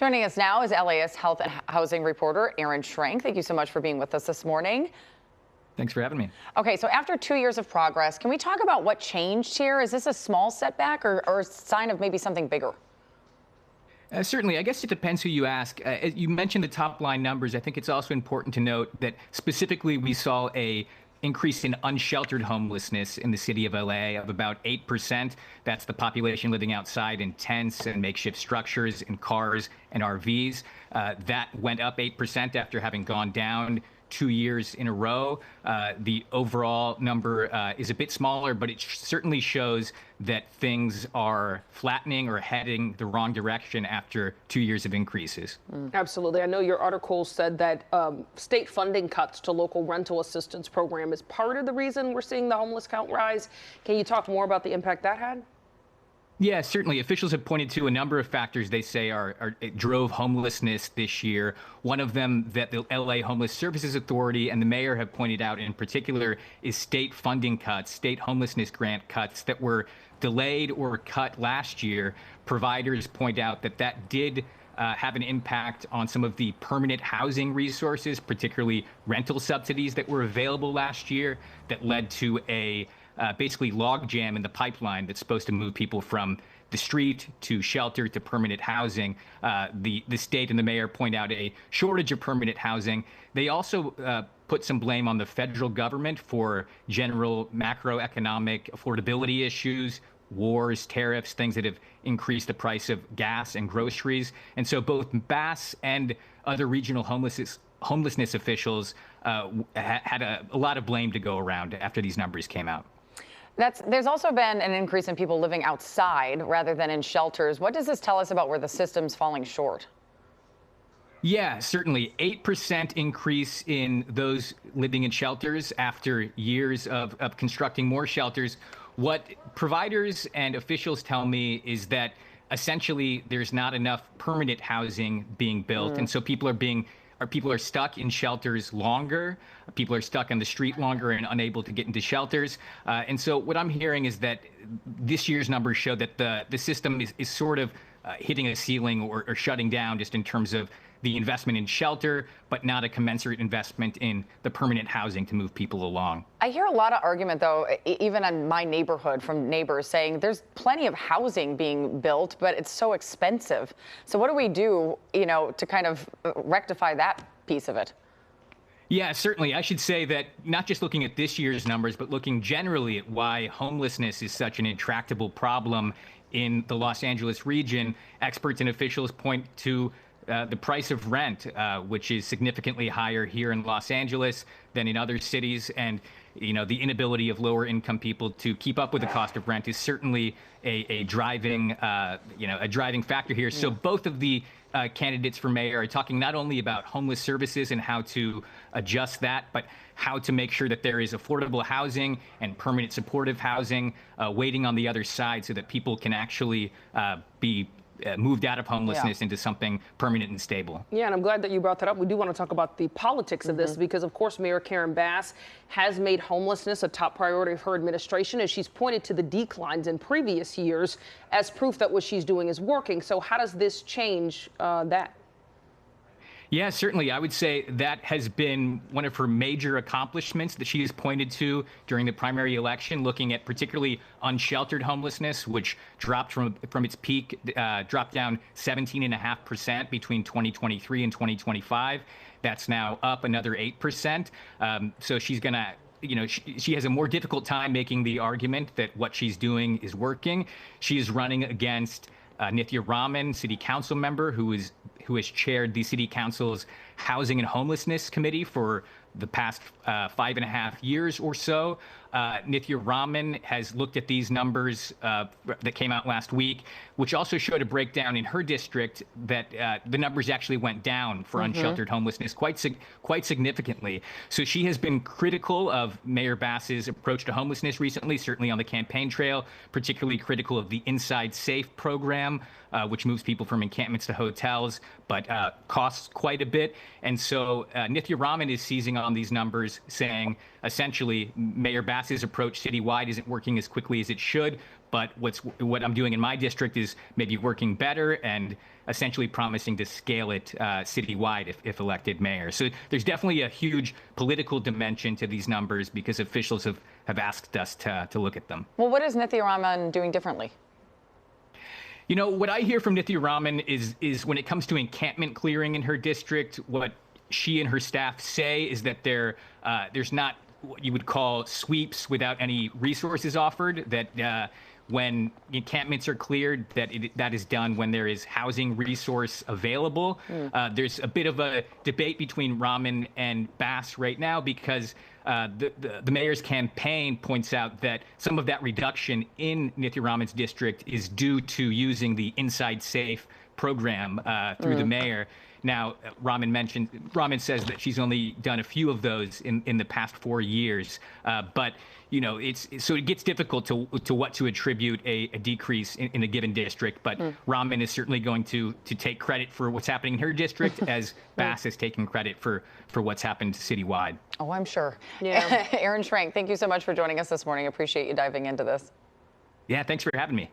Joining us now is LAist health and housing reporter Aaron Schrank. Thank you so much for being with us this morning. Thanks for having me. Okay, so after 2 years of progress, can we talk about what changed here? Is this a small setback or a sign of maybe something bigger? Certainly. I guess it depends who you ask. You mentioned the top line numbers. I think it's also important to note that specifically we saw a increase in unsheltered homelessness in the city of LA of about 8%. That's the population living outside in tents and makeshift structures, in cars and RVs. That went up 8% after having gone down 2 years in a row. The overall number is a bit smaller, but it certainly shows that things are flattening or heading the wrong direction after 2 years of increases. Absolutely. I know your article said that state funding cuts to local rental assistance program is part of the reason we're seeing the homeless count rise. Can you talk more about the impact that had? Yeah, certainly. Officials have pointed to a number of factors they say it drove homelessness this year. One of them that the LA Homeless Services Authority and the mayor have pointed out in particular is state funding cuts, state homelessness grant cuts that were delayed or cut last year. Providers point out that that did have an impact on some of the permanent housing resources, particularly rental subsidies that were available last year that led to a basically logjam in the pipeline that's supposed to move people from the street to shelter to permanent housing. The state and the mayor point out a shortage of permanent housing. They also put some blame on the federal government for general macroeconomic affordability issues, wars, tariffs, things that have increased the price of gas and groceries. And so both Bass and other regional homelessness officials had a lot of blame to go around after these numbers came out. There's also been an increase in people living outside rather than in shelters. What does this tell us about where the system's falling short? Yeah, certainly. 8% increase in those living in shelters after years of constructing more shelters. What providers and officials tell me is that essentially there's not enough permanent housing being built. And so people are stuck in shelters longer. People are stuck on the street longer and unable to get into shelters. And so what I'm hearing is that this year's numbers show that the system is sort of hitting a ceiling or shutting down just in terms of the investment in shelter, but not a commensurate investment in the permanent housing to move people along. I hear a lot of argument, though, even in my neighborhood from neighbors saying there's plenty of housing being built, but it's so expensive. So what do we do, to kind of rectify that piece of it? Yeah, certainly. I should say that not just looking at this year's numbers, but looking generally at why homelessness is such an intractable problem in the Los Angeles region, experts and officials point to the price of rent, which is significantly higher here in Los Angeles than in other cities. And, the inability of lower income people to keep up with the cost of rent is certainly a driving factor here. So both of the candidates for mayor are talking not only about homeless services and how to adjust that, but how to make sure that there is affordable housing and permanent supportive housing waiting on the other side so that people can actually be moved out of homelessness into something permanent and stable. Yeah, and I'm glad that you brought that up. We do want to talk about the politics of this because, of course, Mayor Karen Bass has made homelessness a top priority of her administration, and she's pointed to the declines in previous years as proof that what she's doing is working. So how does this change that? Yeah, certainly. I would say that has been one of her major accomplishments that she has pointed to during the primary election, looking at particularly unsheltered homelessness, which dropped from its peak, dropped down 17.5% between 2023 and 2025. That's now up another 8%. So she's going to she has a more difficult time making the argument that what she's doing is working. She is running against Nithya Raman, city council member, who has chaired the city council's Housing and Homelessness Committee for the past 5.5 years or so. Nithya Raman has looked at these numbers that came out last week, which also showed a breakdown in her district that the numbers actually went down for unsheltered homelessness quite significantly. So she has been critical of Mayor Bass's approach to homelessness recently, certainly on the campaign trail, particularly critical of the Inside Safe program, which moves people from encampments to hotels, but costs quite a bit. And so Nithya Raman is seizing on these numbers, saying essentially Mayor Bass's approach citywide isn't working as quickly as it should, But what I'm doing in my district is maybe working better and essentially promising to scale it citywide if elected mayor. So there's definitely a huge political dimension to these numbers because officials have asked us to look at them. Well, what is Nithya Raman doing differently? You know, what I hear from Nithya Raman is when it comes to encampment clearing in her district, what she and her staff say is that there's not what you would call sweeps without any resources offered, that when encampments are cleared, that is done when there is housing resource available. There's a bit of a debate between Raman and Bass right now because the mayor's campaign points out that some of that reduction in Nithya Raman's district is due to using the Inside Safe program through the mayor. Now, Raman says that she's only done a few of those in the past 4 years, but you know, so it gets difficult to what to attribute a decrease in a given district. But Raman is certainly going to take credit for what's happening in her district, as Bass is taking credit for what's happened citywide. Oh, I'm sure. Yeah. Aaron Schrank, thank you so much for joining us this morning. Appreciate you diving into this. Yeah, thanks for having me.